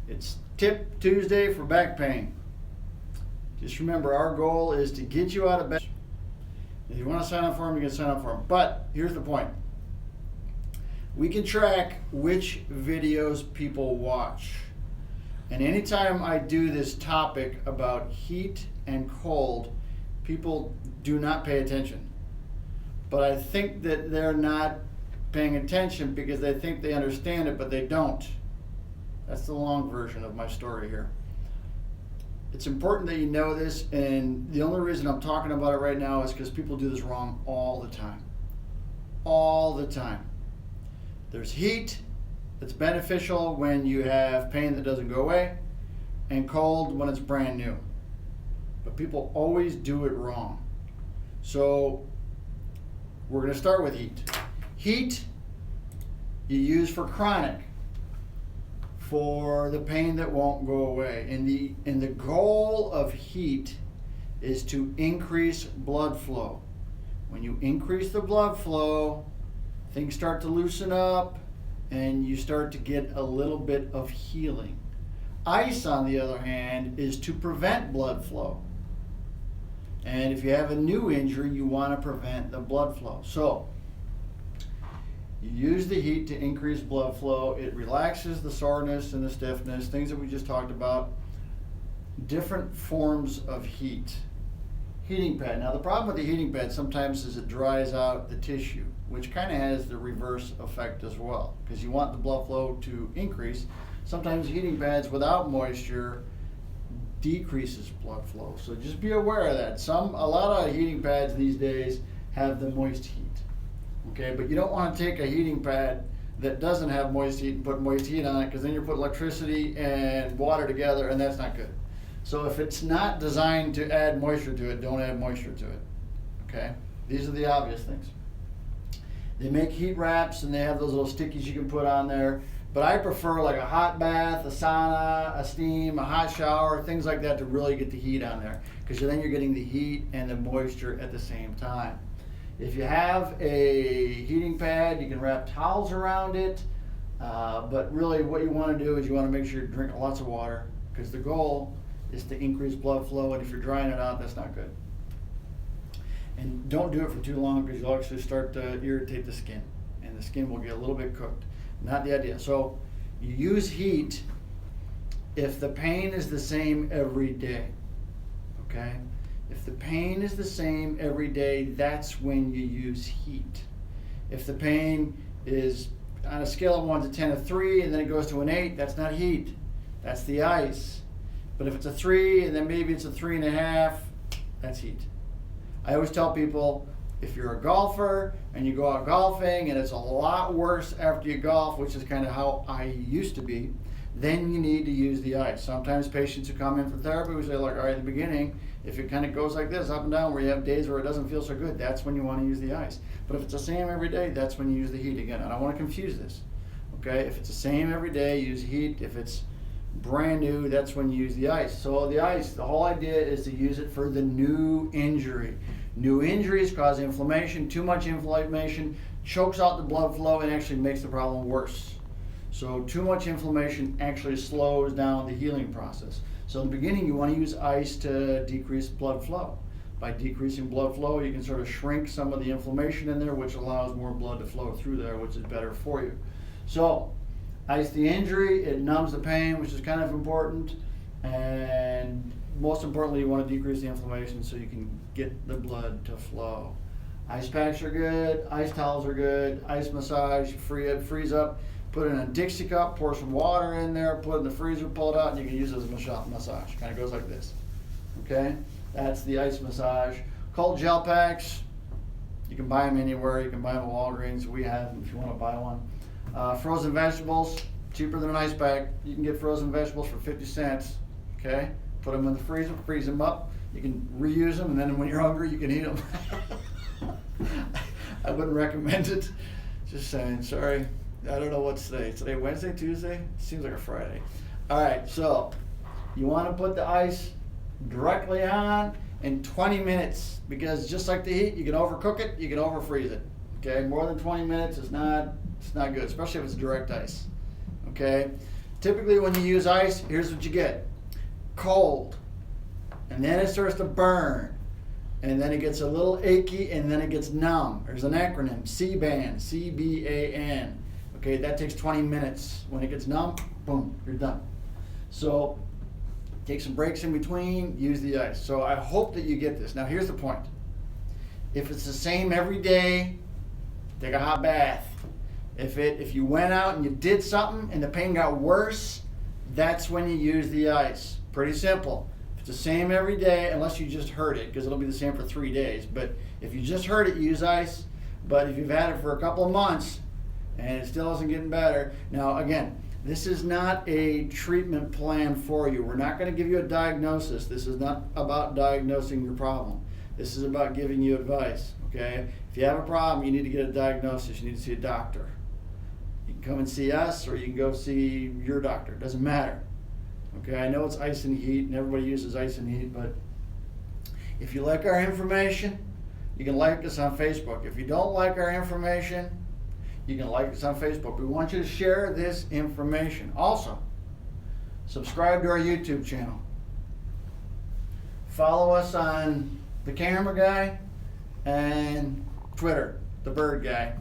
It's Tip Tuesday for back pain. Just remember, our goal is to get you out of bed. If you want to sign up for them, you can sign up for them. But here's the point. We can track which videos people watch. And anytime I do this topic about heat and cold, people do not pay attention. But I think that they're not paying attention because they think they understand it, but they don't. That's the long version of my story here. It's important that you know this, and the only reason I'm talking about it right now is because people do this wrong all the time. All the time. There's heat that's beneficial when you have pain that doesn't go away, and cold when it's brand new. But people always do it wrong. So we're going to start with heat. Heat you use for chronic, for the pain that won't go away. And the goal of heat is to increase blood flow. When you increase the blood flow, things start to loosen up and you start to get a little bit of healing. Ice, on the other hand, is to prevent blood flow. And if you have a new injury, you want to prevent the blood flow. So you use the heat to increase blood flow. It relaxes the soreness and the stiffness, things that we just talked about. Different forms of heat. Heating pad. Now the problem with the heating pad sometimes is it dries out the tissue, which kind of has the reverse effect as well, because you want the blood flow to increase. Sometimes heating pads without moisture decreases blood flow. So just be aware of that. A lot of heating pads these days have the moist heat. Okay, but you don't want to take a heating pad that doesn't have moist heat and put moist heat on it, because then you put electricity and water together, and that's not good. So if it's not designed to add moisture to it, don't add moisture to it. Okay, these are the obvious things. They make heat wraps and they have those little stickies you can put on there. But I prefer like a hot bath, a sauna, a steam, a hot shower, things like that to really get the heat on there, because then you're getting the heat and the moisture at the same time. If you have a heating pad, you can wrap towels around it. But really what you want to do is you want to make sure you drink lots of water, because the goal is to increase blood flow, and if you're drying it out, that's not good. And don't do it for too long, because you'll actually start to irritate the skin, and the skin will get a little bit cooked. Not the idea. So you use heat if the pain is the same every day. Okay? If the pain is the same every day, that's when you use heat. If the pain is on a scale of 1 to 10, a 3, and then it goes to an 8, that's not heat. That's the ice. But if it's a 3, and then maybe it's a 3.5, that's heat. I always tell people, if you're a golfer and you go out golfing and it's a lot worse after you golf, which is kind of how I used to be, then you need to use the ice. Sometimes patients who come in for therapy, we say, like, all right, at the beginning, if it kind of goes like this, up and down, where you have days where it doesn't feel so good, that's when you want to use the ice. But if it's the same every day, that's when you use the heat. Again, I don't want to confuse this. Okay, if it's the same every day, use heat. If it's brand new, that's when you use the ice. So the ice, the whole idea is to use it for the new injury. New injuries cause inflammation. Too much inflammation chokes out the blood flow and actually makes the problem worse. So too much inflammation actually slows down the healing process. So in the beginning, you want to use ice to decrease blood flow. By decreasing blood flow, you can sort of shrink some of the inflammation in there, which allows more blood to flow through there, which is better for you. So ice the injury, it numbs the pain, which is kind of important, and most importantly, you want to decrease the inflammation so you can get the blood to flow. Ice packs are good, ice towels are good, ice massage, freeze up, put it in a Dixie cup, pour some water in there, put it in the freezer, pull it out, and you can use it as a massage. Kind of goes like this. Okay? That's the ice massage. Cold gel packs, you can buy them anywhere. You can buy them at Walgreens. We have them if you want to buy one. Frozen vegetables, cheaper than an ice pack. You can get frozen vegetables for 50 cents. Okay? Put them in the freezer, freeze them up. You can reuse them, and then when you're hungry, you can eat them. I wouldn't recommend it. Just saying, sorry. I don't know what's today. Today Wednesday, Tuesday? It seems like a Friday. All right, so you want to put the ice directly on in 20 minutes, because just like the heat, you can overcook it, you can overfreeze it. Okay, more than 20 minutes is not good, especially if it's direct ice. Okay, Typically when you use ice, here's what you get. Cold. And then it starts to burn. And then it gets a little achy, and then it gets numb. There's an acronym, C-BAN, C-B-A-N. Okay, that takes 20 minutes. When it gets numb, boom, you're done. So take some breaks in between, use the ice. So I hope that you get this. Now here's the point. If it's the same every day, take a hot bath. If you went out and you did something and the pain got worse, that's when you use the ice. Pretty simple. If it's the same every day, unless you just hurt it, because it'll be the same for 3 days. But if you just hurt it, use ice. But if you've had it for a couple of months and it still isn't getting better, now again, this is not a treatment plan for you. We're not going to give you a diagnosis. This is not about diagnosing your problem. This is about giving you advice, okay? If you have a problem, you need to get a diagnosis. You need to see a doctor. You can come and see us, or you can go see your doctor. It doesn't matter, okay? I know it's ice and heat, and everybody uses ice and heat, but if you like our information, you can like us on Facebook. If you don't like our information, you can like us on Facebook. We want you to share this information. Also, subscribe to our YouTube channel. Follow us on the camera guy and Twitter, the bird guy.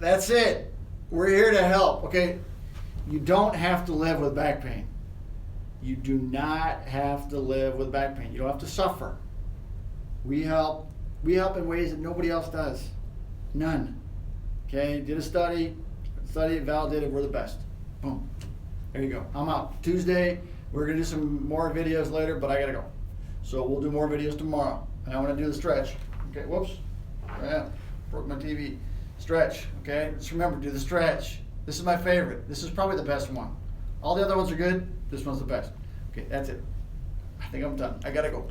That's it. We're here to help, okay? You don't have to live with back pain. You do not have to live with back pain. You don't have to suffer. We help in ways that nobody else does. None. Okay, did a study, validated, we're the best. Boom. There you go. I'm out. Tuesday, we're going to do some more videos later, but I got to go. So we'll do more videos tomorrow. And I want to do the stretch. Okay, whoops. Yeah, broke my TV. Stretch, okay? Just remember, do the stretch. This is my favorite. This is probably the best one. All the other ones are good. This one's the best. Okay, that's it. I think I'm done. I got to go.